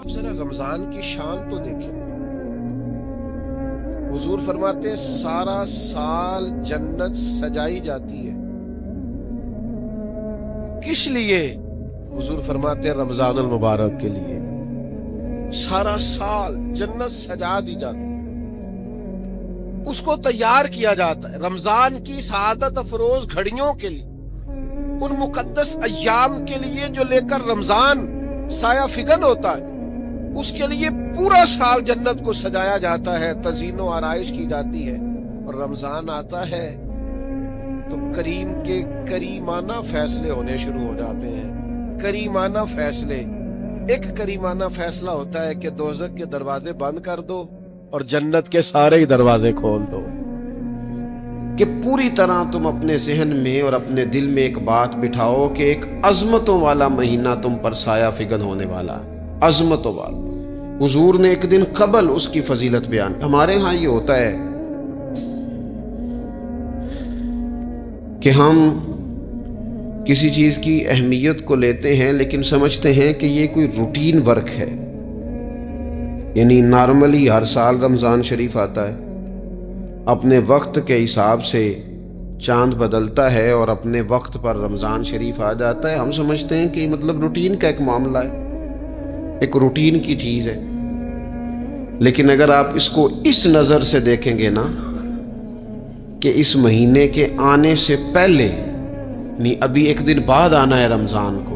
اب ذرا رمضان کی شان تو دیکھیں. حضور فرماتے ہیں سارا سال جنت سجائی جاتی ہے. کس لیے؟ حضور فرماتے ہیں رمضان المبارک کے لیے. سارا سال جنت سجا دی جاتی ہے، اس کو تیار کیا جاتا ہے رمضان کی سعادت افروز گھڑیوں کے لیے، ان مقدس ایام کے لیے جو لے کر رمضان سایہ فگن ہوتا ہے. اس کے لیے پورا سال جنت کو سجایا جاتا ہے، تزئین و آرائش کی جاتی ہے. اور رمضان آتا ہے تو کریم کے کریمانہ فیصلے ہونے شروع ہو جاتے ہیں. کریمانہ فیصلے. ایک کریمانہ فیصلہ ہوتا ہے کہ دوزخ کے دروازے بند کر دو اور جنت کے سارے ہی دروازے کھول دو. کہ پوری طرح تم اپنے ذہن میں اور اپنے دل میں ایک بات بٹھاؤ کہ ایک عظمتوں والا مہینہ تم پر سایہ فگن ہونے والا. عظمتوں والا. حضور نے ایک دن قبل اس کی فضیلت بیان. ہمارے ہاں یہ ہوتا ہے کہ ہم کسی چیز کی اہمیت کو لیتے ہیں لیکن سمجھتے ہیں کہ یہ کوئی روٹین ورک ہے. یعنی نارملی ہر سال رمضان شریف آتا ہے، اپنے وقت کے حساب سے چاند بدلتا ہے اور اپنے وقت پر رمضان شریف آ جاتا ہے. ہم سمجھتے ہیں کہ مطلب روٹین کا ایک معاملہ ہے، ایک روٹین کی چیز ہے. لیکن اگر آپ اس کو اس نظر سے دیکھیں گے نا کہ اس مہینے کے آنے سے پہلے، یعنی ابھی ایک دن بعد آنا ہے رمضان کو،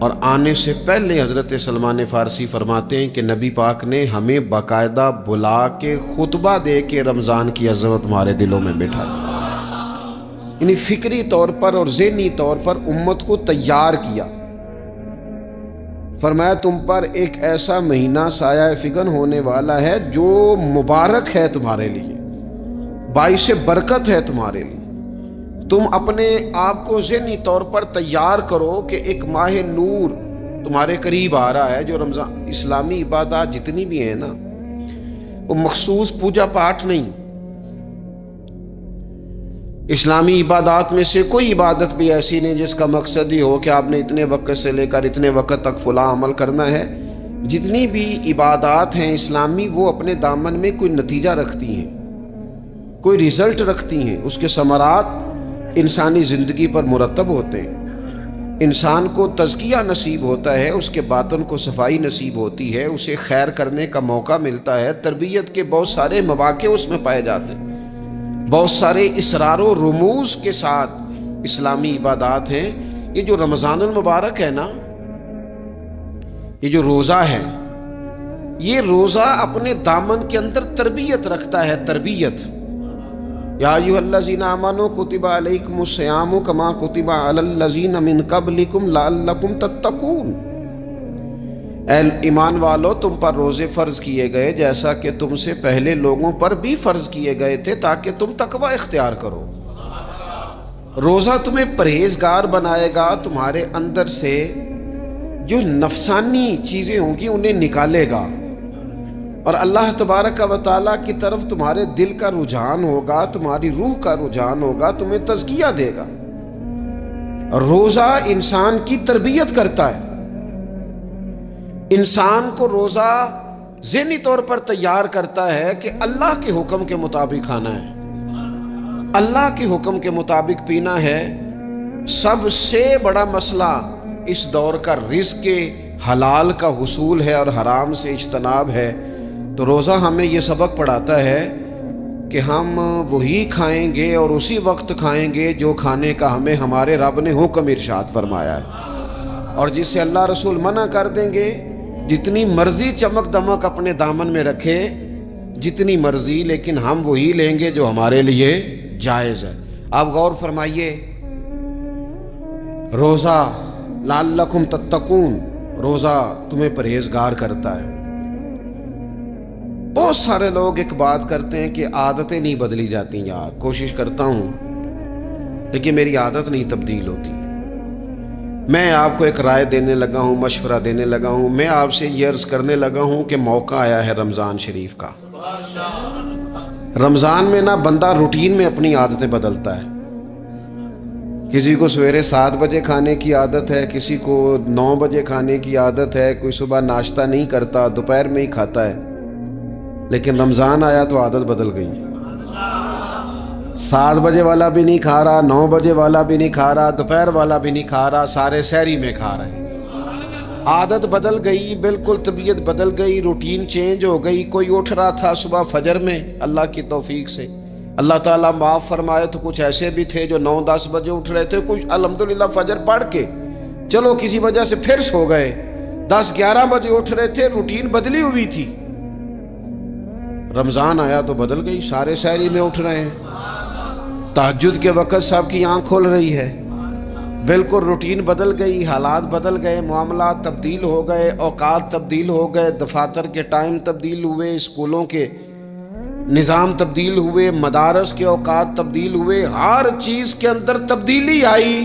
اور آنے سے پہلے حضرت سلمان فارسی فرماتے ہیں کہ نبی پاک نے ہمیں باقاعدہ بلا کے خطبہ دے کے رمضان کی عظمت ہمارے دلوں میں بٹھا. یعنی فکری طور پر اور ذہنی طور پر امت کو تیار کیا. فرمایا تم پر ایک ایسا مہینہ سایہ فگن ہونے والا ہے جو مبارک ہے تمہارے لیے، باعث برکت ہے تمہارے لیے. تم اپنے آپ کو ذہنی طور پر تیار کرو کہ ایک ماہ نور تمہارے قریب آ رہا ہے. جو رمضان اسلامی عبادات جتنی بھی ہیں نا، وہ مخصوص پوجا پاٹ نہیں. اسلامی عبادات میں سے کوئی عبادت بھی ایسی نہیں جس کا مقصد ہی ہو کہ آپ نے اتنے وقت سے لے کر اتنے وقت تک فلاں عمل کرنا ہے. جتنی بھی عبادات ہیں اسلامی، وہ اپنے دامن میں کوئی نتیجہ رکھتی ہیں، کوئی ریزلٹ رکھتی ہیں. اس کے ثمرات انسانی زندگی پر مرتب ہوتے ہیں. انسان کو تزکیہ نصیب ہوتا ہے، اس کے باطن کو صفائی نصیب ہوتی ہے، اسے خیر کرنے کا موقع ملتا ہے. تربیت کے بہت سارے مواقع اس میں پائے جاتے ہیں. بہت سارے اسرار و رموز کے ساتھ اسلامی عبادات ہیں. یہ جو رمضان المبارک ہے نا، یہ جو روزہ ہے، یہ روزہ اپنے دامن کے اندر تربیت رکھتا ہے. تربیت. یا ایھا الذین آمنوا کتب علیکم الصیام کما کتب علی الذین من قبلکم لعلکم تتقون. اے ایمان والو، تم پر روزے فرض کیے گئے جیسا کہ تم سے پہلے لوگوں پر بھی فرض کیے گئے تھے تاکہ تم تقوی اختیار کرو. روزہ تمہیں پرہیزگار بنائے گا. تمہارے اندر سے جو نفسانی چیزیں ہوں گی انہیں نکالے گا، اور اللہ تبارک و تعالیٰ کی طرف تمہارے دل کا رجحان ہوگا، تمہاری روح کا رجحان ہوگا، تمہیں تزکیہ دے گا. روزہ انسان کی تربیت کرتا ہے. انسان کو روزہ ذہنی طور پر تیار کرتا ہے کہ اللہ کے حکم کے مطابق کھانا ہے، اللہ کے حکم کے مطابق پینا ہے. سب سے بڑا مسئلہ اس دور کا رزق کے حلال کا حصول ہے اور حرام سے اجتناب ہے. تو روزہ ہمیں یہ سبق پڑھاتا ہے کہ ہم وہی کھائیں گے اور اسی وقت کھائیں گے جو کھانے کا ہمیں ہمارے رب نے حکم ارشاد فرمایا ہے، اور جس سے اللہ رسول منع کر دیں گے. جتنی مرضی چمک دمک اپنے دامن میں رکھے، جتنی مرضی، لیکن ہم وہی لیں گے جو ہمارے لیے جائز ہے. آپ غور فرمائیے، روزہ لعلکم تتقون، روزہ تمہیں پرہیزگار کرتا ہے. بہت سارے لوگ ایک بات کرتے ہیں کہ عادتیں نہیں بدلی جاتی. یار کوشش کرتا ہوں لیکن میری عادت نہیں تبدیل ہوتی. میں آپ کو ایک رائے دینے لگا ہوں، مشورہ دینے لگا ہوں. میں آپ سے یہ عرض کرنے لگا ہوں کہ موقع آیا ہے رمضان شریف کا. رمضان میں نا بندہ روٹین میں اپنی عادتیں بدلتا ہے کسی کو سویرے 7 بجے کھانے کی عادت ہے، کسی کو 9 بجے کھانے کی عادت ہے، کوئی صبح ناشتہ نہیں کرتا، دوپہر میں ہی کھاتا ہے۔ لیکن رمضان آیا تو عادت بدل گئی، 7 بجے والا بھی نہیں کھا رہا، 9 بجے والا بھی نہیں کھا رہا، دوپہر والا بھی نہیں کھا رہا، سارے سحری میں کھا رہے ہیں۔ عادت بدل گئی، بالکل طبیعت بدل گئی، روٹین چینج ہو گئی۔ کوئی اٹھ رہا تھا صبح فجر میں، اللہ کی توفیق سے اللہ تعالیٰ معاف فرمائے تو کچھ ایسے بھی تھے جو 9-10 بجے اٹھ رہے تھے، کچھ الحمدللہ فجر پڑھ کے چلو کسی وجہ سے پھر سو گئے، 10-11 بجے اٹھ رہے تھے، روٹین بدلی ہوئی تھی۔ رمضان آیا تو بدل گئی، سارے سحری میں اٹھ رہے ہیں، تہجد کے وقت سب کی آنکھ کھل رہی ہے، بالکل روٹین بدل گئی، حالات بدل گئے، معاملات تبدیل ہو گئے، اوقات تبدیل ہو گئے، دفاتر کے ٹائم تبدیل ہوئے، اسکولوں کے نظام تبدیل ہوئے، مدارس کے اوقات تبدیل ہوئے، ہر چیز کے اندر تبدیلی آئی۔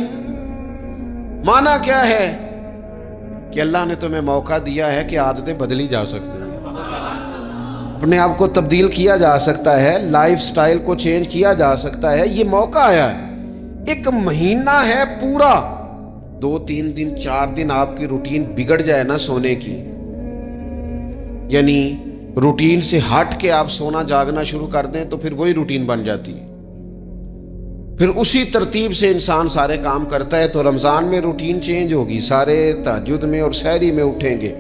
معنی کیا ہے کہ اللہ نے تمہیں موقع دیا ہے کہ عادتیں بدلی جا سکتی ہیں، اپنے آپ کو تبدیل کیا جا سکتا ہے، لائف سٹائل کو چینج کیا جا سکتا ہے۔ یہ موقع آیا ہے، ایک مہینہ ہے پورا، 2-3 دن 4 دن آپ کی روٹین بگڑ جائے نا سونے کی، یعنی روٹین سے ہٹ کے آپ سونا جاگنا شروع کر دیں تو پھر وہی روٹین بن جاتی ہے، پھر اسی ترتیب سے انسان سارے کام کرتا ہے۔ تو رمضان میں روٹین چینج ہوگی، سارے تہجد میں اور سحری میں اٹھیں گے،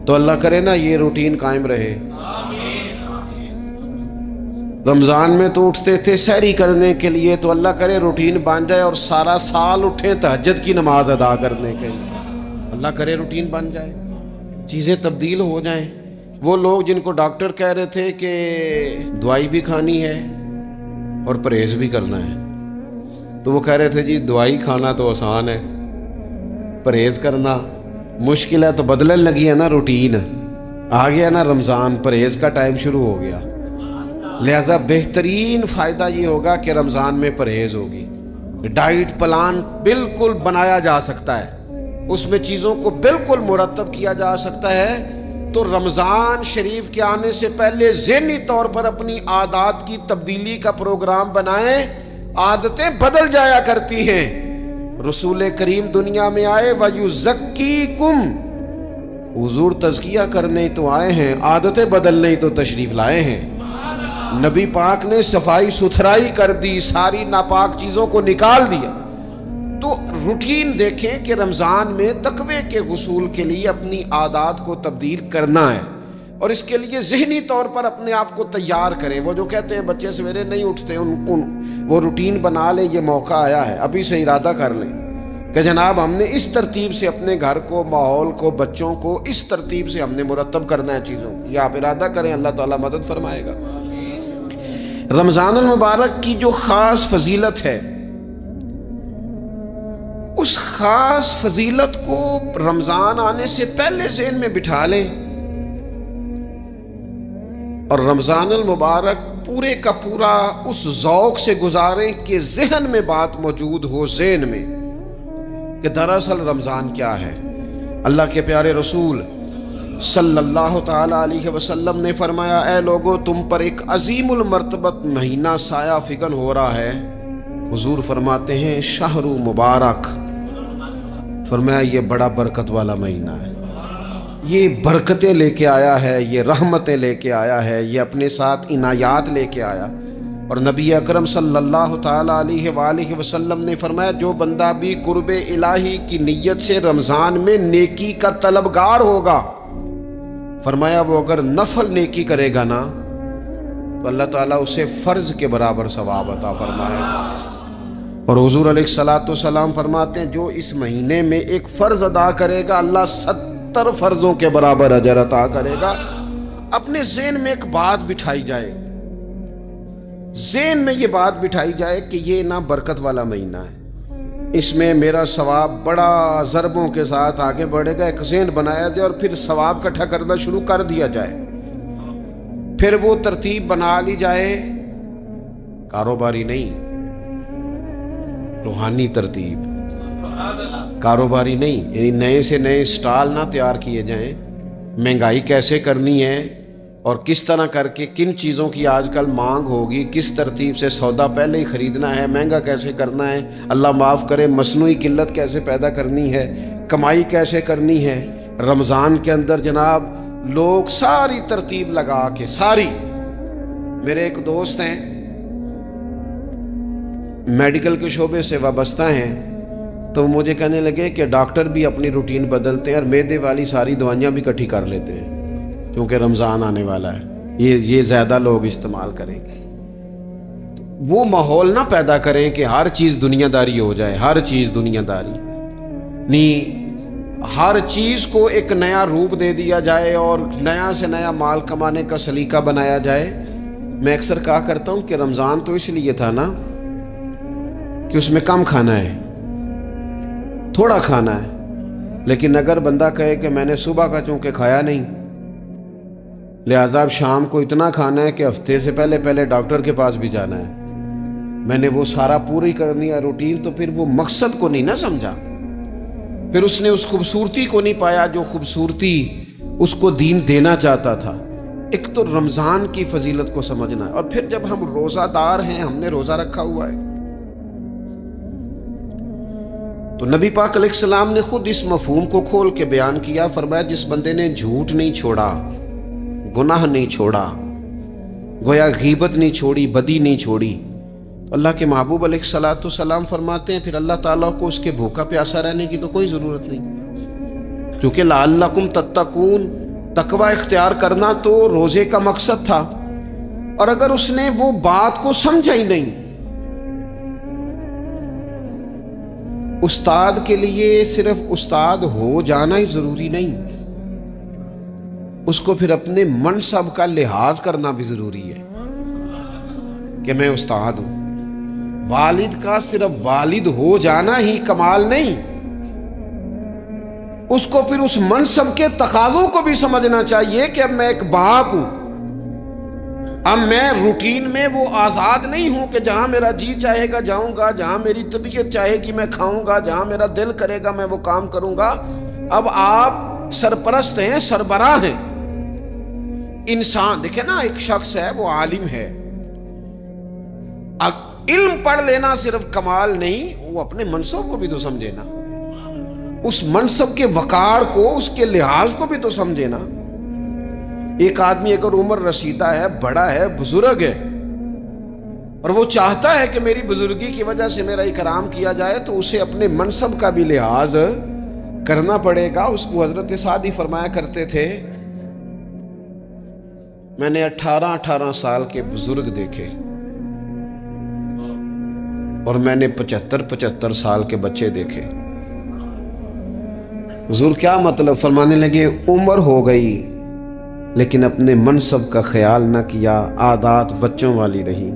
تو اللہ کرے نا یہ روٹین قائم رہے۔ رمضان میں تو اٹھتے تھے سحری کرنے کے لیے، تو اللہ کرے روٹین بن جائے اور سارا سال اٹھیں تہجد کی نماز ادا کرنے کے لیے، اللہ کرے روٹین بن جائے، چیزیں تبدیل ہو جائیں۔ وہ لوگ جن کو ڈاکٹر کہہ رہے تھے کہ دوائی بھی کھانی ہے اور پرہیز بھی کرنا ہے، تو وہ کہہ رہے تھے جی دوائی کھانا تو آسان ہے، پرہیز کرنا مشکل ہے، تو بدلنے لگی ہے نا روٹین، آ گیا نا رمضان، پرہیز کا ٹائم شروع ہو گیا، لہذا بہترین فائدہ یہ ہوگا کہ رمضان میں پرہیز ہوگی، ڈائٹ پلان بالکل بنایا جا سکتا ہے، اس میں چیزوں کو بالکل مرتب کیا جا سکتا ہے۔ تو رمضان شریف کے آنے سے پہلے ذہنی طور پر اپنی عادات کی تبدیلی کا پروگرام بنائیں، عادتیں بدل جایا کرتی ہیں۔ رسول کریم دنیا میں آئے وَيُزَكِّيكُمْ، حضور تزکیہ کرنے تو آئے ہیں، عادتیں بدلنے تو تشریف لائے ہیں۔ نبی پاک نے صفائی ستھرائی کر دی، ساری ناپاک چیزوں کو نکال دیا۔ تو روٹین دیکھیں کہ رمضان میں تقوی کے حصول کے لیے اپنی عادات کو تبدیل کرنا ہے، اور اس کے لیے ذہنی طور پر اپنے آپ کو تیار کریں۔ وہ جو کہتے ہیں بچے سویرے نہیں اٹھتے، وہ روٹین بنا لیں، یہ موقع آیا ہے، ابھی سے ارادہ کر لیں کہ جناب ہم نے اس ترتیب سے اپنے گھر کو، ماحول کو، بچوں کو اس ترتیب سے ہم نے مرتب کرنا ہے چیزوں کو۔ یہ آپ ارادہ کریں، اللہ تعالیٰ مدد فرمائے گا۔ رمضان المبارک کی جو خاص فضیلت ہے، اس خاص فضیلت کو رمضان آنے سے پہلے ذہن میں بٹھا لیں، اور رمضان المبارک پورے کا پورا اس ذوق سے گزاریں کہ ذہن میں بات موجود ہو، ذہن میں کہ دراصل رمضان کیا ہے۔ اللہ کے پیارے رسول صلی اللہ تعالی علیہ وسلم نے فرمایا، اے لوگو تم پر ایک عظیم المرتبت مہینہ سایہ فگن ہو رہا ہے۔ حضور فرماتے ہیں شہر مبارک، فرمایا یہ بڑا برکت والا مہینہ ہے، یہ برکتیں لے کے آیا ہے، یہ رحمتیں لے کے آیا ہے، یہ اپنے ساتھ عنایات لے کے آیا۔ اور نبی اکرم صلی اللہ تعالی علیہ وآلہ وسلم نے فرمایا جو بندہ بھی قرب الہی کی نیت سے رمضان میں نیکی کا طلبگار ہوگا، فرمایا وہ اگر نفل نیکی کرے گا نا تو اللہ تعالیٰ اسے فرض کے برابر ثواب عطا فرمائے گا۔ اور حضور علیہ الصلوۃ والسلام فرماتے ہیں جو اس مہینے میں ایک فرض ادا کرے گا اللہ 70 فرضوں کے برابر اجر عطا کرے گا۔ اپنے ذہن میں ایک بات بٹھائی جائے، ذہن میں یہ بات بٹھائی جائے کہ یہ نا برکت والا مہینہ ہے، اس میں میرا ثواب بڑا ضربوں کے ساتھ آگے بڑھے گا۔ ایک ذہن بنایا جائے اور پھر ثواب اکٹھا کرنا شروع کر دیا جائے، پھر وہ ترتیب بنا لی جائے، کاروباری نہیں، روحانی ترتیب، کاروباری نہیں، یعنی نئے سے نئے سٹال نہ تیار کیے جائیں، مہنگائی کیسے کرنی ہے اور کس طرح کر کے کن چیزوں کی آج کل مانگ ہوگی، کس ترتیب سے سودا پہلے ہی خریدنا ہے، مہنگا کیسے کرنا ہے، اللہ معاف کرے مصنوعی قلت کیسے پیدا کرنی ہے، کمائی کیسے کرنی ہے۔ رمضان کے اندر جناب لوگ ساری ترتیب لگا کے ساری، میرے ایک دوست ہیں میڈیکل کے شعبے سے وابستہ ہیں، تو مجھے کہنے لگے کہ ڈاکٹر بھی اپنی روٹین بدلتے ہیں اور معدے والی ساری دوائیاں بھی اکٹھی کر لیتے ہیں کیونکہ رمضان آنے والا ہے، یہ زیادہ لوگ استعمال کریں گے۔ وہ ماحول نہ پیدا کریں کہ ہر چیز دنیا داری ہو جائے، ہر چیز دنیا داری نہیں، ہر چیز کو ایک نیا روپ دے دیا جائے اور نیا سے نیا مال کمانے کا سلیقہ بنایا جائے۔ میں اکثر کہا کرتا ہوں کہ رمضان تو اس لیے تھا نا کہ اس میں کم کھانا ہے، تھوڑا کھانا ہے، لیکن اگر بندہ کہے کہ میں نے صبح کا چونکہ کھایا نہیں لہذا اب شام کو اتنا کھانا ہے کہ ہفتے سے پہلے ڈاکٹر کے پاس بھی جانا ہے، میں نے وہ سارا پوری کرنی ہے روٹین، تو پھر وہ مقصد کو نہیں نہ سمجھا، پھر اس نے اس خوبصورتی کو نہیں پایا جو خوبصورتی اس کو دین دینا چاہتا تھا۔ ایک تو رمضان کی فضیلت کو سمجھنا ہے، اور پھر جب ہم روزہ دار ہیں، ہم نے روزہ رکھا ہوا ہے، تو نبی پاک علیہ السلام نے خود اس مفہوم کو کھول کے بیان کیا، فرمایا جس بندے نے جھوٹ نہیں چھوڑا، گناہ نہیں چھوڑا، گویا غیبت نہیں چھوڑی، بدی نہیں چھوڑی، اللہ کے محبوب علیہ الصلوۃ والسلام فرماتے ہیں پھر اللہ تعالیٰ کو اس کے بھوکا پیاسا رہنے کی تو کوئی ضرورت نہیں، کیونکہ لعلکم تتقون، تقوی اختیار کرنا تو روزے کا مقصد تھا، اور اگر اس نے وہ بات کو سمجھا ہی نہیں، استاد کے لیے صرف استاد ہو جانا ہی ضروری نہیں، اس کو پھر اپنے منصب کا لحاظ کرنا بھی ضروری ہے کہ میں استاد ہوں۔ والد کا صرف والد ہو جانا ہی کمال نہیں، اس کو پھر اس منصب کے تقاضوں کو بھی سمجھنا چاہیے کہ اب میں ایک باپ ہوں، اب میں روٹین میں وہ آزاد نہیں ہوں کہ جہاں میرا جی چاہے گا جاؤں گا، جہاں میری طبیعت چاہے گی میں کھاؤں گا، جہاں میرا دل کرے گا میں وہ کام کروں گا۔ اب آپ سرپرست ہیں، سربراہ ہیں۔ انسان دیکھیں نا، ایک شخص ہے وہ عالم ہے، علم پڑھ لینا صرف کمال نہیں، وہ اپنے منصب کو بھی تو سمجھے نا، اس منصب کے وقار کو، اس کے لحاظ کو بھی تو سمجھے نا۔ ایک آدمی اگر عمر رسیدہ ہے، بڑا ہے، بزرگ ہے، اور وہ چاہتا ہے کہ میری بزرگی کی وجہ سے میرا اکرام کیا جائے، تو اسے اپنے منصب کا بھی لحاظ کرنا پڑے گا۔ اس کو حضرت سعدی فرمایا کرتے تھے میں نے 18 سال کے بزرگ دیکھے اور میں نے 75 سال کے بچے دیکھے۔ حضور کیا مطلب؟ فرمانے لگے عمر ہو گئی لیکن اپنے منصب کا خیال نہ کیا، عادات بچوں والی رہی۔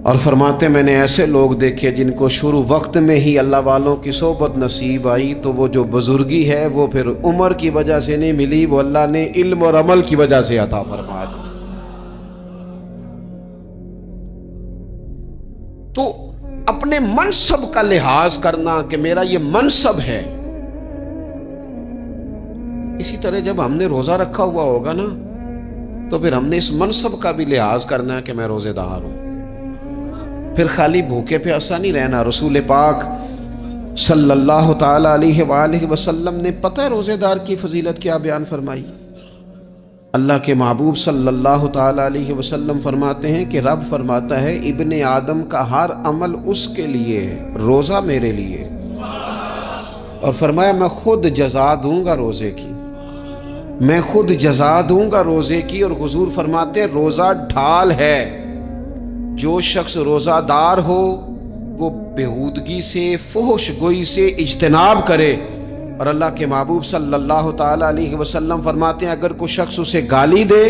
اور فرماتے میں نے ایسے لوگ دیکھے جن کو شروع وقت میں ہی اللہ والوں کی صحبت نصیب آئی، تو وہ جو بزرگی ہے وہ پھر عمر کی وجہ سے نہیں ملی، وہ اللہ نے علم اور عمل کی وجہ سے عطا فرما دی۔ تو اپنے منصب کا لحاظ کرنا کہ میرا یہ منصب ہے۔ اسی طرح جب ہم نے روزہ رکھا ہوا ہوگا نا، تو پھر ہم نے اس منصب کا بھی لحاظ کرنا ہے کہ میں روزے دار ہوں، پھر خالی بھوکے پیاسا نہیں رہنا۔ رسول پاک صلی اللہ تعالی علیہ وآلہ وسلم نے پتہ ہے روزے دار کی فضیلت کیا بیان فرمائی؟ اللہ کے محبوب صلی اللہ تعالی علیہ وسلم فرماتے ہیں کہ رب فرماتا ہے ابن آدم کا ہر عمل اس کے لیے ہے، روزہ میرے لیے، اور فرمایا میں خود جزا دوں گا روزے کی، میں خود جزا دوں گا روزے کی۔ اور حضور فرماتے ہیں روزہ ڈھال ہے، جو شخص روزہ دار ہو وہ بےہودگی سے، فحش گوئی سے اجتناب کرے۔ اور اللہ کے محبوب صلی اللہ تعالی علیہ وسلم فرماتے ہیں اگر کوئی شخص اسے گالی دے،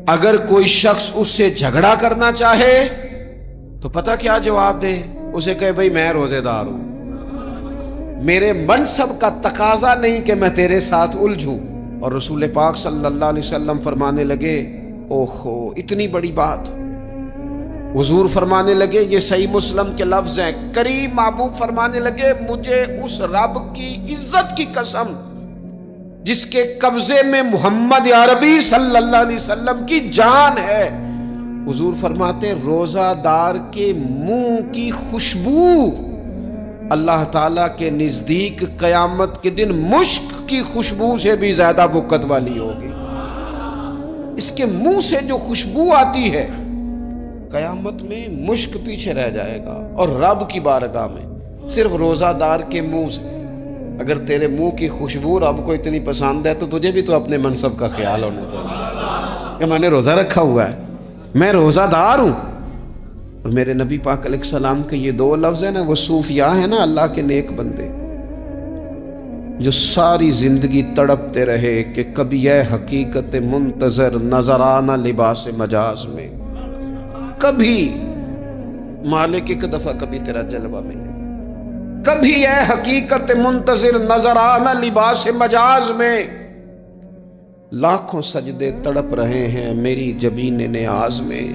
اگر کوئی شخص اس سے جھگڑا کرنا چاہے تو پتہ کیا جواب دے؟ اسے کہے بھئی میں روزے دار ہوں، میرے منصب کا تقاضا نہیں کہ میں تیرے ساتھ الجھوں۔ اور رسول پاک صلی اللہ علیہ وسلم فرمانے لگے اوہو اتنی بڑی بات۔ حضور فرمانے لگے، یہ صحیح مسلم کے لفظ ہیں، کریم محبوب فرمانے لگے مجھے اس رب کی عزت کی قسم جس کے قبضے میں محمد عربی صلی اللہ علیہ وسلم کی جان ہے، حضور فرماتے ہیں روزہ دار کے منہ کی خوشبو اللہ تعالیٰ کے نزدیک قیامت کے دن مشک کی خوشبو سے بھی زیادہ وقت والی ہوگی۔ اس کے منہ سے جو خوشبو آتی ہے قیامت میں مشک پیچھے رہ جائے گا، اور رب کی بارگاہ میں صرف روزہ دار کے منہ سے، اگر تیرے منہ کی خوشبو رب کو اتنی پسند ہے تو تجھے بھی تو اپنے منصب کا خیال ہونا چاہیے کہ میں نے روزہ رکھا ہوا ہے، میں روزہ دار ہوں۔ اور میرے نبی پاک علیہ السلام کے یہ دو لفظ ہیں نا، وہ صوفیاء ہیں نا، اللہ کے نیک بندے جو ساری زندگی تڑپتے رہے کہ کبھی یہ حقیقت منتظر نظر آنا لباس مجاز میں، کبھی مالک ایک دفعہ کبھی تیرا جلوہ ملے، کبھی یہ حقیقت منتظر نظر آنا لباس مجاز میں، لاکھوں سجدے تڑپ رہے ہیں میری جبین نیاز میں،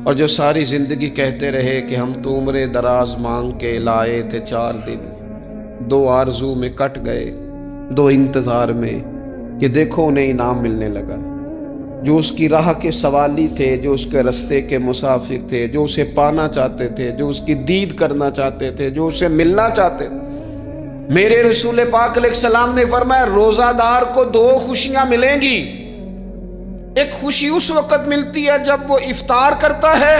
اور جو ساری زندگی کہتے رہے کہ ہم تو عمر دراز مانگ کے لائے تھے 4 دن، 2 آرزو میں کٹ گئے، 2 انتظار میں کہ دیکھو انہیں انعام ملنے لگا۔ جو اس کی راہ کے سوالی تھے، جو اس کے رستے کے مسافر تھے، جو اسے پانا چاہتے تھے، جو اس کی دید کرنا چاہتے تھے، جو اسے ملنا چاہتے تھے، میرے رسول پاک علیہ السلام نے فرمایا روزہ دار کو 2 خوشیاں ملیں گی۔ ایک خوشی اس وقت ملتی ہے جب وہ افطار کرتا ہے،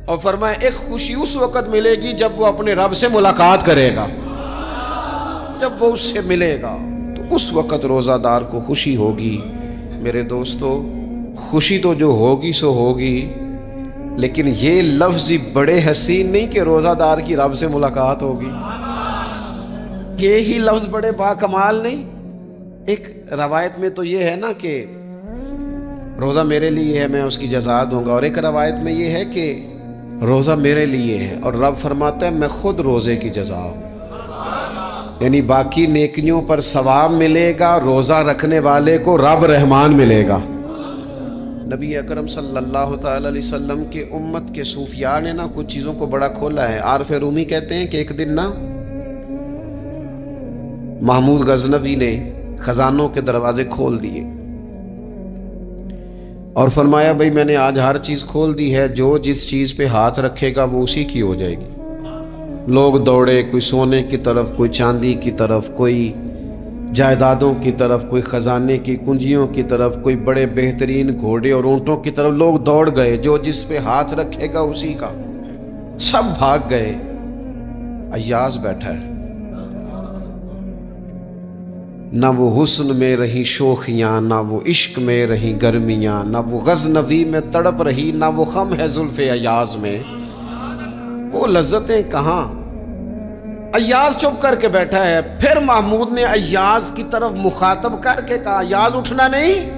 اور فرمایا ایک خوشی اس وقت ملے گی جب وہ اپنے رب سے ملاقات کرے گا، جب وہ اس سے ملے گا تو اس وقت روزہ دار کو خوشی ہوگی۔ میرے دوستو، خوشی تو جو ہوگی سو ہوگی، لیکن یہ لفظ بڑے حسین نہیں کہ روزہ دار کی رب سے ملاقات ہوگی، یہی لفظ بڑے باکمال نہیں۔ ایک روایت میں تو یہ ہے نا کہ روزہ میرے لیے ہے، میں اس کی جزا دوں گا، اور ایک روایت میں یہ ہے کہ روزہ میرے لیے ہے اور رب فرماتا ہے میں خود روزے کی جزا ہوں، یعنی باقی نیکیوں پر ثواب ملے گا، روزہ رکھنے والے کو رب رحمان ملے گا۔ نبی اکرم صلی اللہ تعالی علیہ وسلم کے امت کے صوفیاء نے نا کچھ چیزوں کو بڑا کھولا ہے۔ عارف رومی کہتے ہیں کہ ایک دن نا محمود غزنوی نے خزانوں کے دروازے کھول دیے اور فرمایا بھئی میں نے آج ہر چیز کھول دی ہے، جو جس چیز پہ ہاتھ رکھے گا وہ اسی کی ہو جائے گی۔ لوگ دوڑے، کوئی سونے کی طرف، کوئی چاندی کی طرف، کوئی جائیدادوں کی طرف، کوئی خزانے کی کنجیوں کی طرف، کوئی بڑے بہترین گھوڑے اور اونٹوں کی طرف، لوگ دوڑ گئے، جو جس پہ ہاتھ رکھے گا اسی کا، سب بھاگ گئے۔ ایاز بیٹھا ہے، نہ وہ حسن میں رہی شوخیاں، نہ وہ عشق میں رہی گرمیاں، نہ وہ غزنوی میں تڑپ رہی، نہ وہ خم ہے زلف ایاز میں، وہ لذتیں کہاں۔ ایاز چپ کر کے بیٹھا ہے۔ پھر محمود نے ایاز کی طرف مخاطب کر کے کہا ایاز اٹھنا نہیں،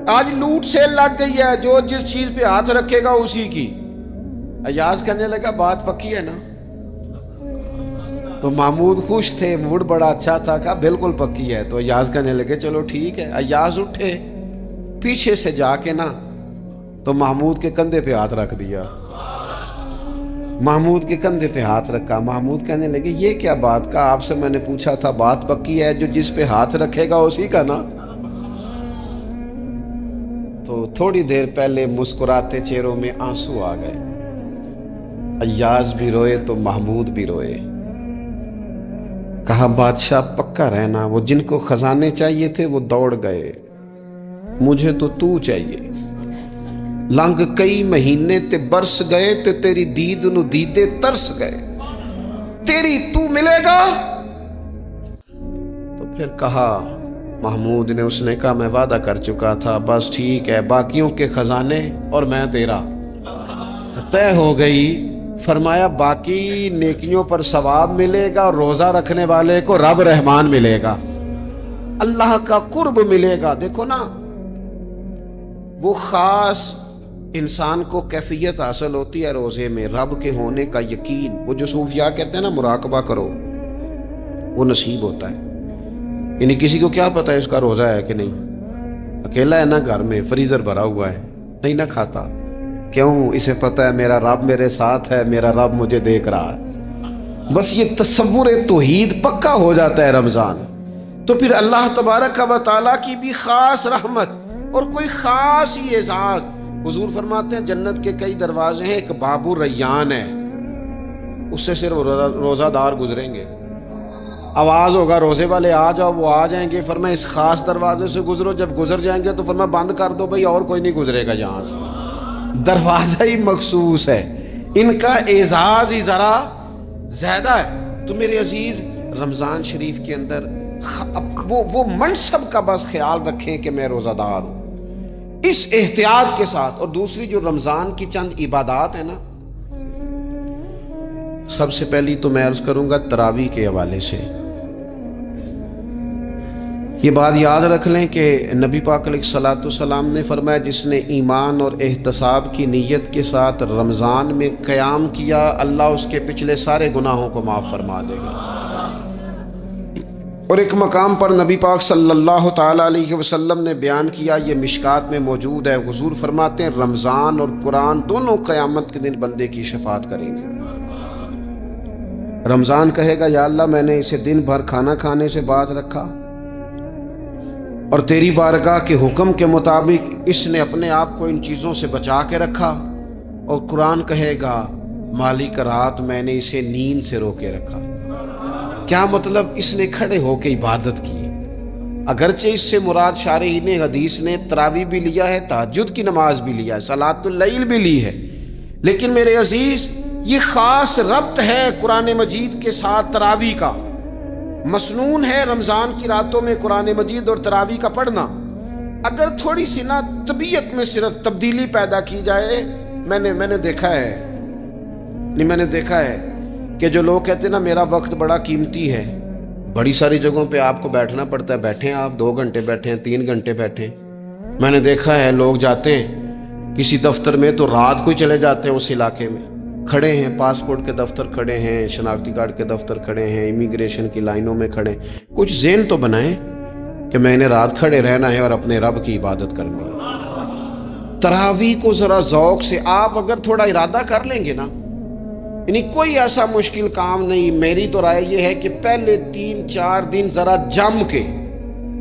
آج لوٹ سیل لگ گئی ہے، جو جس چیز پہ ہاتھ رکھے گا اسی کی۔ ایاز کہنے لگا بات پکی ہے نا؟ تو محمود خوش تھے، موڈ بڑا اچھا تھا، کہا بالکل پکی ہے۔ تو ایاز کہنے لگے چلو ٹھیک ہے۔ ایاز اٹھے، پیچھے سے جا کے نا تو محمود کے کندھے پہ ہاتھ رکھ دیا، محمود کے کندھے پہ ہاتھ رکھا۔ محمود کہنے لگے یہ کیا بات کا، آپ سے میں نے پوچھا تھا بات پکی ہے، جو جس پہ ہاتھ رکھے گا اسی کا نا۔ تو تھوڑی دیر پہلے مسکراتے چہروں میں آنسو آ گئے، ایاز بھی روئے تو محمود بھی روئے۔ کہا بادشاہ پکا رہنا، وہ جن کو خزانے چاہیے تھے وہ دوڑ گئے، مجھے تو چاہیے۔ لنگ کئی مہینے تے برس گئے تے تیری دید نو دیدے ترس گئے، تیری تو ملے گا۔ تو پھر کہا محمود نے، اس نے کہا میں وعدہ کر چکا تھا، بس ٹھیک ہے، باقیوں کے خزانے اور میں تیرا، طے ہو گئی۔ فرمایا باقی نیکیوں پر ثواب ملے گا، اور روزہ رکھنے والے کو رب رحمان ملے گا، اللہ کا قرب ملے گا۔ دیکھو نا، وہ خاص انسان کو کیفیت حاصل ہوتی ہے روزے میں، رب کے ہونے کا یقین۔ وہ جو صوفیاء کہتے ہیں نا مراقبہ کرو، وہ نصیب ہوتا ہے۔ یعنی کسی کو کیا پتہ ہے اس کا روزہ ہے کہ نہیں، اکیلا ہے نا گھر میں، فریزر بھرا ہوا ہے، نہیں نہ کھاتا، کیوں؟ اسے پتہ ہے میرا رب میرے ساتھ ہے، میرا رب مجھے دیکھ رہا ہے۔ بس یہ تصور توحید پکا ہو جاتا ہے رمضان، تو پھر اللہ تبارک و تعالیٰ کی بھی خاص رحمت اور کوئی خاص ہی اعزاز. حضور فرماتے ہیں جنت کے کئی دروازے ہیں، ایک باب الریان ہے، اس سے صرف روزہ دار گزریں گے. آواز ہوگا روزے والے آ جاؤ، وہ آ جائیں گے. فرمایا اس خاص دروازے سے گزرو. جب گزر جائیں گے تو فرمایا بند کر دو بھائی، اور کوئی نہیں گزرے گا یہاں سے. دروازہ ہی مخصوص ہے، ان کا اعزاز ہی ذرا زیادہ ہے. تو میرے عزیز، رمضان شریف کے اندر وہ منصب کا بس خیال رکھیں کہ میں روزہ دار ہوں، اس احتیاط کے ساتھ. اور دوسری جو رمضان کی چند عبادات ہیں نا، سب سے پہلی تو میں عرض کروں گا تراویح کے حوالے سے. یہ بات یاد رکھ لیں کہ نبی پاک علیہ الصلوۃ والسلام نے فرمایا جس نے ایمان اور احتساب کی نیت کے ساتھ رمضان میں قیام کیا، اللہ اس کے پچھلے سارے گناہوں کو معاف فرما دے گا. اور ایک مقام پر نبی پاک صلی اللہ تعالیٰ علیہ وسلم نے بیان کیا، یہ مشکات میں موجود ہے. حضور فرماتے ہیں رمضان اور قرآن دونوں قیامت کے دن بندے کی شفاعت کریں گے. رمضان کہے گا یا اللہ میں نے اسے دن بھر کھانا کھانے سے باز رکھا اور تیری بارگاہ کے حکم کے مطابق اس نے اپنے آپ کو ان چیزوں سے بچا کے رکھا. اور قرآن کہے گا مالک رات میں نے اسے نیند سے روکے رکھا. کیا مطلب؟ اس نے کھڑے ہو کے عبادت کی. اگرچہ اس سے مراد شارحین حدیث نے تراویح بھی لیا ہے، تہجد کی نماز بھی لیا ہے، صلاۃ اللیل بھی لی ہے، لیکن میرے عزیز یہ خاص ربط ہے قرآن مجید کے ساتھ تراویح کا. مسنون ہے رمضان کی راتوں میں قرآن مجید اور تراویح کا پڑھنا. اگر تھوڑی سی نا طبیعت میں صرف تبدیلی پیدا کی جائے، میں نے دیکھا ہے کہ جو لوگ کہتے ہیں نا میرا وقت بڑا قیمتی ہے، بڑی ساری جگہوں پہ آپ کو بیٹھنا پڑتا ہے. بیٹھیں آپ 2 گھنٹے بیٹھیں، 3 گھنٹے بیٹھیں. میں نے دیکھا ہے لوگ جاتے ہیں کسی دفتر میں تو رات کو ہی چلے جاتے ہیں اس علاقے میں، کھڑے ہیں پاسپورٹ کے دفتر کھڑے ہیں، شناختی کارڈ کے دفتر کھڑے ہیں، امیگریشن کی لائنوں میں کھڑے. کچھ ذہن تو بنائیں کہ میں نے رات کھڑے رہنا ہے اور اپنے رب کی عبادت کرنی ہے. تراویح کو ذرا ذوق سے آپ اگر تھوڑا ارادہ کر لیں گے نا، یعنی کوئی ایسا مشکل کام نہیں. میری تو رائے یہ ہے کہ پہلے 3-4 دن ذرا جم کے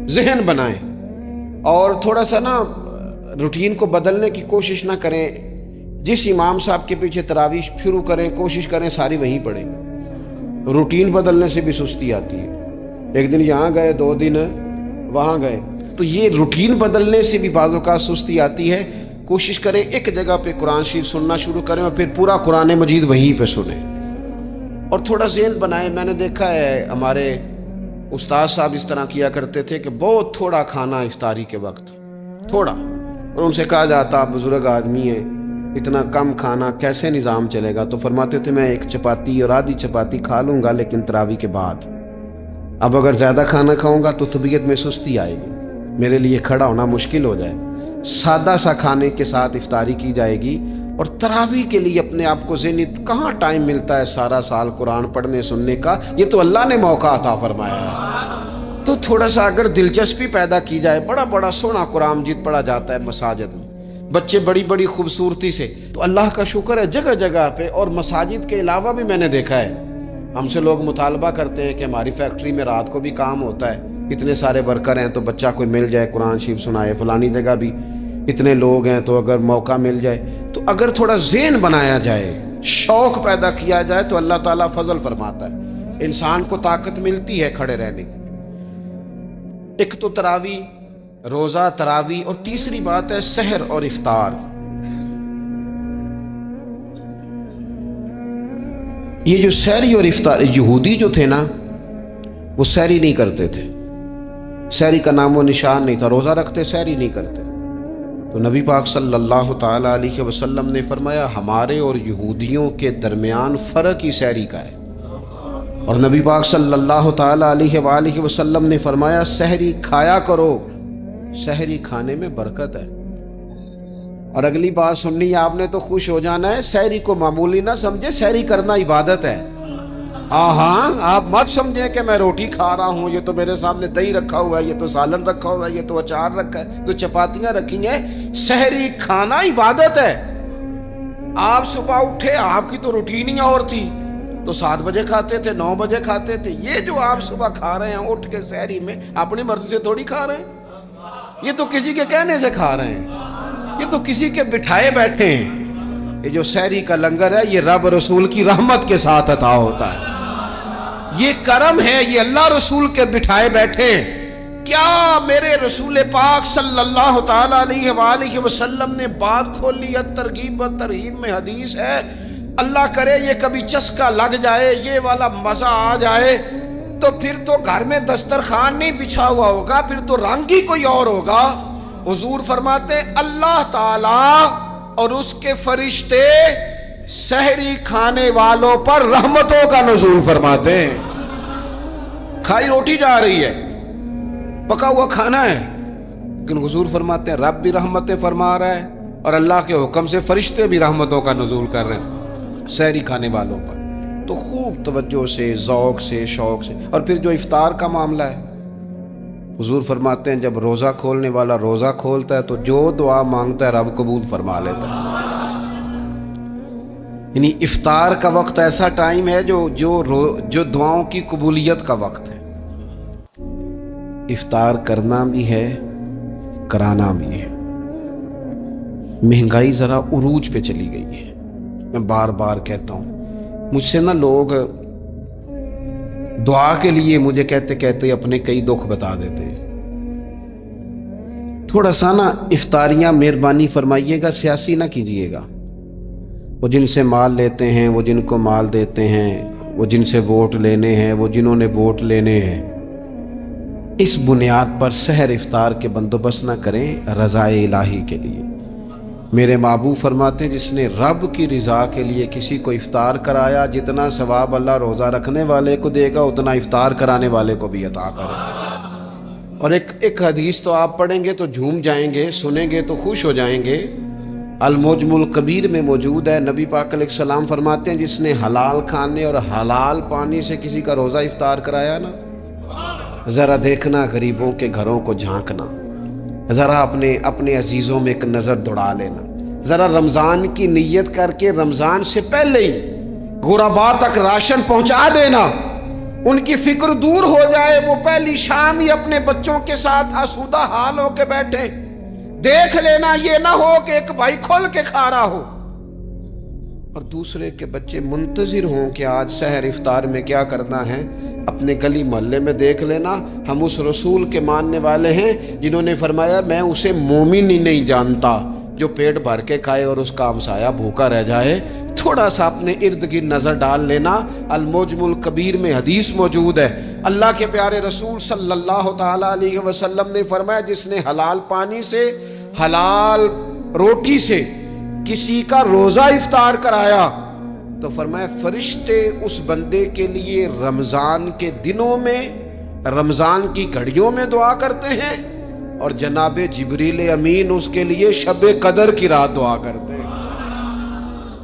ذہن بنائیں اور تھوڑا سا نا روٹین کو بدلنے کی کوشش نہ کریں. جس امام صاحب کے پیچھے تراویح شروع کریں، کوشش کریں ساری وہیں پڑھیں. روٹین بدلنے سے بھی سستی آتی ہے. ایک دن یہاں گئے، 2 دن وہاں گئے، تو یہ روٹین بدلنے سے بھی بعض اوقات سستی آتی ہے. کوشش کریں ایک جگہ پہ قرآن شریف سننا شروع کریں اور پھر پورا قرآن مجید وہیں پہ سنیں اور تھوڑا ذہن بنائیں. میں نے دیکھا ہے ہمارے استاد صاحب اس طرح کیا کرتے تھے کہ بہت تھوڑا کھانا افطاری کے وقت، تھوڑا، اور ان سے کہا جاتا آپ بزرگ آدمی ہیں، اتنا کم کھانا کیسے نظام چلے گا؟ تو فرماتے تھے میں 1 چپاتی اور آدھی چپاتی کھا لوں گا لیکن تراویح کے بعد. اب اگر زیادہ کھانا کھاؤں گا تو طبیعت میں سستی آئے گی، میرے لیے کھڑا ہونا مشکل ہو جائے. سادہ سا کھانے کے ساتھ افطاری کی جائے گی. اور تراویح کے لیے اپنے آپ کو ذہنی کہاں ٹائم ملتا ہے سارا سال قرآن پڑھنے سننے کا؟ یہ تو اللہ نے موقع عطا فرمایا ہے. تو تھوڑا سا اگر دلچسپی پیدا کی جائے، بڑا سونا قرآن مجید پڑھا جاتا ہے مساجد میں، بچے بڑی خوبصورتی سے، تو اللہ کا شکر ہے جگہ جگہ پہ. اور مساجد کے علاوہ بھی میں نے دیکھا ہے ہم سے لوگ مطالبہ کرتے ہیں کہ ہماری فیکٹری میں رات کو بھی کام ہوتا ہے، اتنے سارے ورکر ہیں تو بچہ کوئی مل جائے قرآن شریف سنائے، فلانی جگہ بھی اتنے لوگ ہیں تو اگر موقع مل جائے. تو اگر تھوڑا ذہن بنایا جائے، شوق پیدا کیا جائے تو اللہ تعالیٰ فضل فرماتا ہے، انسان کو طاقت ملتی ہے کھڑے رہنے کی. ایک تو تراویح، روزہ، تراویح، اور تیسری بات ہے سحر اور افطار. یہ جو سحری اور افطار، یہودی جو تھے نا وہ سحری نہیں کرتے تھے، سحری کا نام و نشان نہیں تھا، روزہ رکھتے سحری نہیں کرتے. تو نبی پاک صلی اللہ تعالیٰ علیہ وسلم نے فرمایا ہمارے اور یہودیوں کے درمیان فرق ہی سحری کا ہے. اور نبی پاک صلی اللہ تعالیٰ علیہ وآلہ وسلم نے فرمایا سحری کھایا کرو، سحری کھانے میں برکت ہے. اور اگلی بات سننی ہے آپ نے تو خوش ہو جانا ہے، سحری کو معمولی نہ سمجھے، سحری کرنا عبادت ہے. ہاں آپ مت سمجھیں کہ میں روٹی کھا رہا ہوں، یہ تو میرے سامنے دہی رکھا ہوا ہے، یہ تو سالن رکھا ہوا ہے، یہ تو اچار رکھا ہے، تو چپاتیاں رکھی ہیں. سحری کھانا عبادت ہے. آپ صبح اٹھے، آپ کی تو روٹین ہی اور تھی، تو 7 بجے کھاتے تھے، 9 بجے کھاتے تھے. یہ جو آپ صبح کھا رہے ہیں اٹھ کے سحری میں، اپنی مرضی سے تھوڑی کھا رہے ہیں. یہ تو کسی کے کہنے سے کھا رہے ہیں، یہ تو کسی کے بٹھائے بیٹھے ہیں. یہ جو سحری کا لنگر ہے یہ رب رسول کی رحمت کے ساتھ عطا ہوتا ہے. یہ کرم ہے، یہ اللہ رسول کے بٹھائے بیٹھے ہیں. کیا میرے رسول پاک صلی اللہ تعالی علیہ وآلہ وسلم نے بات کھولی ہے، ترغیب و ترہیب میں حدیث ہے. اللہ کرے یہ کبھی چسکا لگ جائے، یہ والا مزہ آ جائے تو پھر تو گھر میں دسترخوان نہیں بچھا ہوا ہوگا، پھر تو رنگ ہی کوئی اور ہوگا. حضور فرماتے اللہ تعالی اور اس کے فرشتے سحری کھانے والوں پر رحمتوں کا نزول فرماتے ہیں. کھائی روٹی جا رہی ہے، پکا ہوا کھانا ہے، لیکن حضور فرماتے ہیں رب بھی رحمتیں فرما رہا ہے اور اللہ کے حکم سے فرشتے بھی رحمتوں کا نزول کر رہے ہیں سحری کھانے والوں پر. تو خوب توجہ سے، ذوق سے، شوق سے. اور پھر جو افطار کا معاملہ ہے، حضور فرماتے ہیں جب روزہ کھولنے والا روزہ کھولتا ہے تو جو دعا مانگتا ہے رب قبول فرما لیتا ہے. یعنی افطار کا وقت ایسا ٹائم ہے جو دعاؤں کی قبولیت کا وقت ہے. افطار کرنا بھی ہے، کرانا بھی ہے. مہنگائی ذرا عروج پہ چلی گئی ہے. میں بار بار کہتا ہوں، مجھ سے نا لوگ دعا کے لیے مجھے کہتے کہتے اپنے کئی دکھ بتا دیتے ہیں. تھوڑا سا نا افطاریاں مہربانی فرمائیے گا سیاسی نہ کیجیے گا. وہ جن سے مال لیتے ہیں، وہ جن کو مال دیتے ہیں، وہ جن سے ووٹ لینے ہیں، وہ جنہوں نے ووٹ لینے ہیں، اس بنیاد پر سحر افطار کے بندوبست نہ کریں رضا الہی کے لیے. میرے محبوب فرماتے ہیں جس نے رب کی رضا کے لیے کسی کو افطار کرایا، جتنا ثواب اللہ روزہ رکھنے والے کو دے گا اتنا افطار کرانے والے کو بھی عطا کرے. اور ایک حدیث تو آپ پڑھیں گے تو جھوم جائیں گے، سنیں گے تو خوش ہو جائیں گے. المعجم الکبیر میں موجود ہے. نبی پاک علیہ السلام فرماتے ہیں جس نے حلال کھانے اور حلال پانی سے کسی کا روزہ افطار کرایا نا، ذرا دیکھنا غریبوں کے گھروں کو جھانکنا، ذرا اپنے عزیزوں میں ایک نظر دوڑا لینا، ذرا رمضان کی نیت کر کے رمضان سے پہلے ہی غرباء تک راشن پہنچا دینا. ان کی فکر دور ہو جائے، وہ پہلی شام ہی اپنے بچوں کے ساتھ آسودہ حال ہو کے بیٹھے. دیکھ لینا یہ نہ ہو کہ ایک بھائی کھل کے کھا رہا ہو اور دوسرے کے بچے منتظر ہوں کہ آج سحر افطار میں کیا کرنا ہے. اپنے گلی محلے میں دیکھ لینا. ہم اس رسول کے ماننے والے ہیں جنہوں نے فرمایا میں اسے مومن ہی نہیں جانتا جو پیٹ بھر کے کھائے اور اس کا ہمسایہ بھوکا رہ جائے. تھوڑا سا اپنے ارد گرد نظر ڈال لینا. المعجم الکبیر میں حدیث موجود ہے. اللہ کے پیارے رسول صلی اللہ تعالی علیہ وسلم نے فرمایا جس نے حلال پانی سے، حلال روٹی سے کسی کا روزہ افطار کرایا تو فرمایا فرشتے اس بندے کے لیے رمضان کے دنوں میں، رمضان کی گھڑیوں میں دعا کرتے ہیں اور جناب جبریل امین اس کے لیے شب قدر کی رات دعا کرتے ہیں.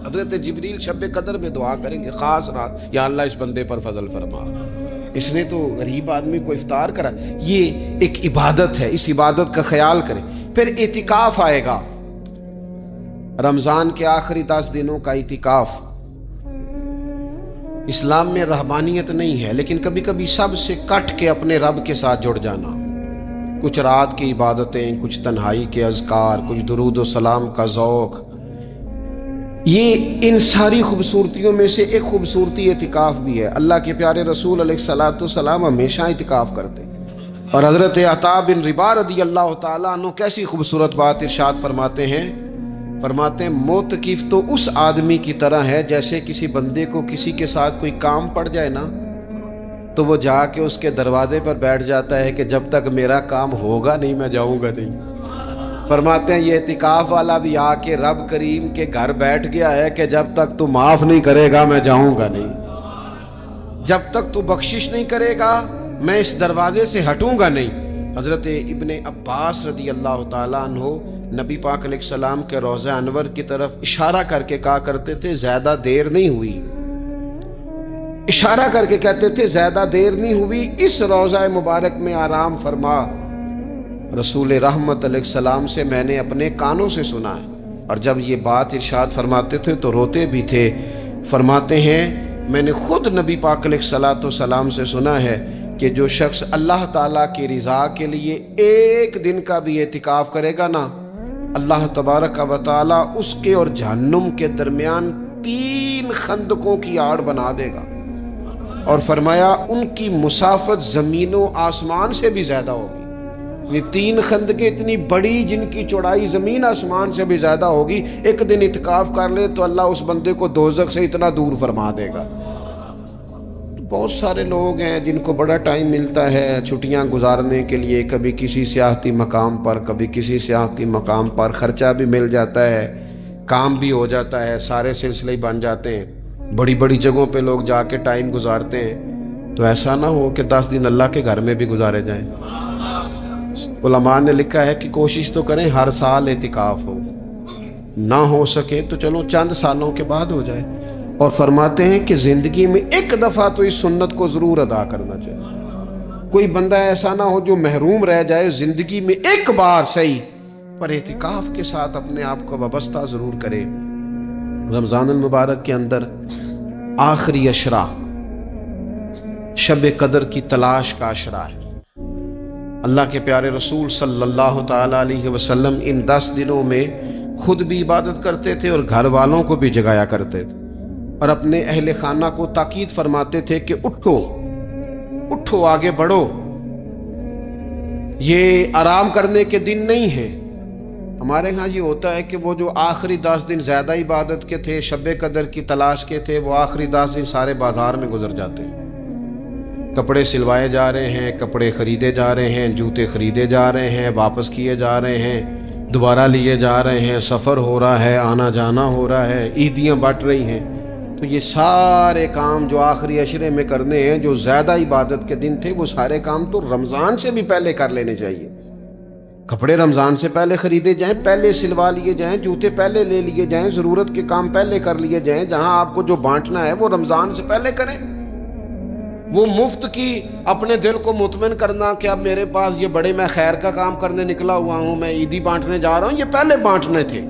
حضرت جبریل شب قدر میں دعا کریں گے خاص رات، یا اللہ اس بندے پر فضل فرما، اس نے تو غریب آدمی کو افطار کرا. یہ ایک عبادت ہے، اس عبادت کا خیال کریں. پھر اعتکاف آئے گا، رمضان کے آخری 10 دنوں کا اعتکاف. اسلام میں رہبانیت نہیں ہے، لیکن کبھی کبھی سب سے کٹ کے اپنے رب کے ساتھ جڑ جانا. کچھ رات کی عبادتیں، کچھ تنہائی کے اذکار، کچھ درود و سلام کا ذوق. یہ ان ساری خوبصورتیوں میں سے ایک خوبصورتی اعتکاف بھی ہے. اللہ کے پیارے رسول علیہ الصلوۃ والسلام ہمیشہ اعتکاف کرتے. اور حضرت عطا بن رباح رضی اللہ تعالیٰ عنہ کیسی خوبصورت بات ارشاد فرماتے ہیں معتکف تو اس آدمی کی طرح ہے جیسے کسی بندے کو کسی کے ساتھ کوئی کام پڑ جائے نا تو وہ جا کے اس کے دروازے پر بیٹھ جاتا ہے کہ جب تک میرا کام ہوگا نہیں میں جاؤں گا نہیں. فرماتے ہیں یہ اعتکاف والا بھی آ کے رب کریم کے گھر بیٹھ گیا ہے کہ جب تک تو معاف نہیں کرے گا میں جاؤں گا نہیں، جب تک تو بخشش نہیں کرے گا میں اس دروازے سے ہٹوں گا نہیں. حضرت ابن عباس رضی اللہ تعالیٰ عنہ نبی پاک علیہ السلام کے روضہ انور کی طرف اشارہ کر کے کہا کرتے تھے زیادہ دیر نہیں ہوئی، اشارہ کر کے کہتے تھے زیادہ دیر نہیں ہوئی، اس روضہ مبارک میں آرام فرما. رسول رحمت علیہ السلام سے میں نے اپنے کانوں سے سنا ہے، اور جب یہ بات ارشاد فرماتے تھے تو روتے بھی تھے. فرماتے ہیں میں نے خود نبی پاک علیہ الصلاۃ والسلام سے سنا ہے کہ جو شخص اللہ تعالیٰ کی رضا کے لیے ایک دن کا بھی اعتکاف کرے گا نا، اللہ تبارک و تعالیٰ اس کے اور جہنم کے درمیان 3 خندقوں کی آڑ بنا دے گا، اور فرمایا ان کی مسافت زمین و آسمان سے بھی زیادہ ہوگی۔ یہ 3 خندقیں اتنی بڑی جن کی چوڑائی زمین آسمان سے بھی زیادہ ہوگی، ایک دن اعتکاف کر لے تو اللہ اس بندے کو دوزخ سے اتنا دور فرما دے گا۔ بہت سارے لوگ ہیں جن کو بڑا ٹائم ملتا ہے چھٹیاں گزارنے کے لیے، کبھی کسی سیاحتی مقام پر، کبھی کسی سیاحتی مقام پر، خرچہ بھی مل جاتا ہے، کام بھی ہو جاتا ہے، سارے سلسلے بن جاتے ہیں، بڑی بڑی جگہوں پہ لوگ جا کے ٹائم گزارتے ہیں۔ تو ایسا نہ ہو کہ 10 دن اللہ کے گھر میں بھی گزارے جائیں۔ علماء نے لکھا ہے کہ کوشش تو کریں ہر سال اعتکاف ہو، نہ ہو سکے تو چلو چند سالوں کے بعد ہو جائے، اور فرماتے ہیں کہ زندگی میں ایک دفعہ تو اس سنت کو ضرور ادا کرنا چاہیے۔ کوئی بندہ ایسا نہ ہو جو محروم رہ جائے، زندگی میں ایک بار صحیح پر اعتکاف کے ساتھ اپنے آپ کو وابستہ ضرور کرے۔ رمضان المبارک کے اندر آخری عشرہ شب قدر کی تلاش کا عشرہ ہے۔ اللہ کے پیارے رسول صلی اللہ تعالیٰ علیہ وسلم ان 10 دنوں میں خود بھی عبادت کرتے تھے اور گھر والوں کو بھی جگایا کرتے تھے، اور اپنے اہل خانہ کو تاکید فرماتے تھے کہ اٹھو اٹھو، آگے بڑھو، یہ آرام کرنے کے دن نہیں ہیں۔ ہمارے ہاں یہ ہوتا ہے کہ وہ جو آخری 10 دن زیادہ عبادت کے تھے، شب قدر کی تلاش کے تھے، وہ آخری 10 دن سارے بازار میں گزر جاتے ہیں، کپڑے سلوائے جا رہے ہیں، کپڑے خریدے جا رہے ہیں، جوتے خریدے جا رہے ہیں، واپس کیے جا رہے ہیں، دوبارہ لیے جا رہے ہیں، سفر ہو رہا ہے، آنا جانا ہو رہا ہے، عیدیاں بٹ رہی ہیں۔ تو یہ سارے کام جو آخری عشرے میں کرنے ہیں، جو زیادہ عبادت کے دن تھے، وہ سارے کام تو رمضان سے بھی پہلے کر لینے چاہیے۔ کپڑے رمضان سے پہلے خریدے جائیں، پہلے سلوا لیے جائیں، جوتے پہلے لے لیے جائیں، ضرورت کے کام پہلے کر لیے جائیں۔ جہاں آپ کو جو بانٹنا ہے وہ رمضان سے پہلے کریں۔ وہ مفت کی اپنے دل کو مطمئن کرنا کہ اب میرے پاس یہ بڑے میں خیر کا کام کرنے نکلا ہوا ہوں، میں عیدی بانٹنے جا رہا ہوں، یہ پہلے بانٹنے تھے۔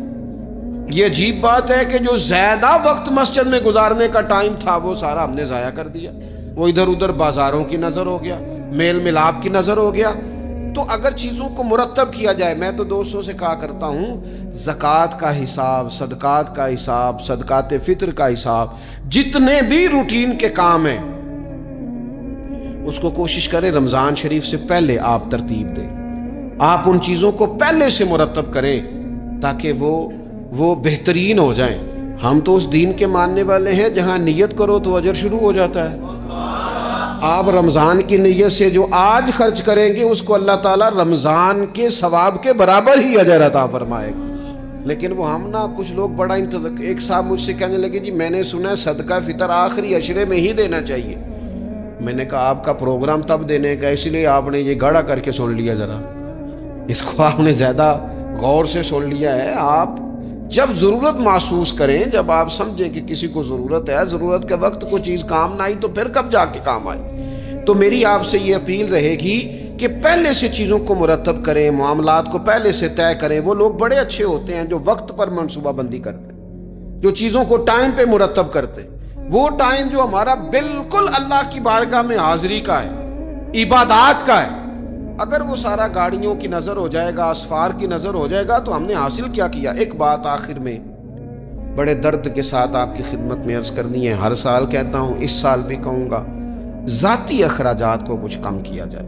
یہ عجیب بات ہے کہ جو زیادہ وقت مسجد میں گزارنے کا ٹائم تھا وہ سارا ہم نے ضائع کر دیا۔ وہ ادھر ادھر بازاروں کی نظر ہو گیا، میل ملاپ کی نظر ہو گیا۔ تو اگر چیزوں کو مرتب کیا جائے، میں تو دوستوں سے کہا کرتا ہوں، زکوٰۃ کا حساب، صدقات کا حساب، صدقات فطر کا حساب، جتنے بھی روٹین کے کام ہیں اس کو کوشش کریں رمضان شریف سے پہلے آپ ترتیب دیں، آپ ان چیزوں کو پہلے سے مرتب کریں تاکہ وہ بہترین ہو جائیں۔ ہم تو اس دین کے ماننے والے ہیں جہاں نیت کرو تو اجر شروع ہو جاتا ہے۔ آپ رمضان کی نیت سے جو آج خرچ کریں گے اس کو اللہ تعالیٰ رمضان کے ثواب کے برابر ہی اجر عطا فرمائے گا۔ لیکن وہ ہم نا کچھ لوگ بڑا ایک صاحب مجھ سے کہنے لگے جی میں نے سنا ہے صدقہ فطر آخری عشرے میں ہی دینا چاہیے۔ میں نے کہا آپ کا پروگرام تب دینے کا، اس لیے آپ نے یہ گاڑا کر کے سن لیا، ذرا اس کو آپ نے زیادہ غور سے سن لیا ہے۔ آپ جب ضرورت محسوس کریں، جب آپ سمجھیں کہ کسی کو ضرورت ہے، ضرورت کے وقت کوئی چیز کام نہ آئی تو پھر کب جا کے کام آئے۔ تو میری آپ سے یہ اپیل رہے گی کہ پہلے سے چیزوں کو مرتب کریں، معاملات کو پہلے سے طے کریں۔ وہ لوگ بڑے اچھے ہوتے ہیں جو وقت پر منصوبہ بندی کرتے ہیں، جو چیزوں کو ٹائم پہ مرتب کرتے ہیں۔ وہ ٹائم جو ہمارا بالکل اللہ کی بارگاہ میں حاضری کا ہے، عبادات کا ہے، اگر وہ سارا گاڑیوں کی نظر ہو جائے گا، اسفار کی نظر ہو جائے گا تو ہم نے حاصل کیا کیا۔ ایک بات آخر میں بڑے درد کے ساتھ آپ کی خدمت میں عرض کرنی ہے، ہر سال کہتا ہوں، اس سال بھی کہوں گا، ذاتی اخراجات کو کچھ کم کیا جائے۔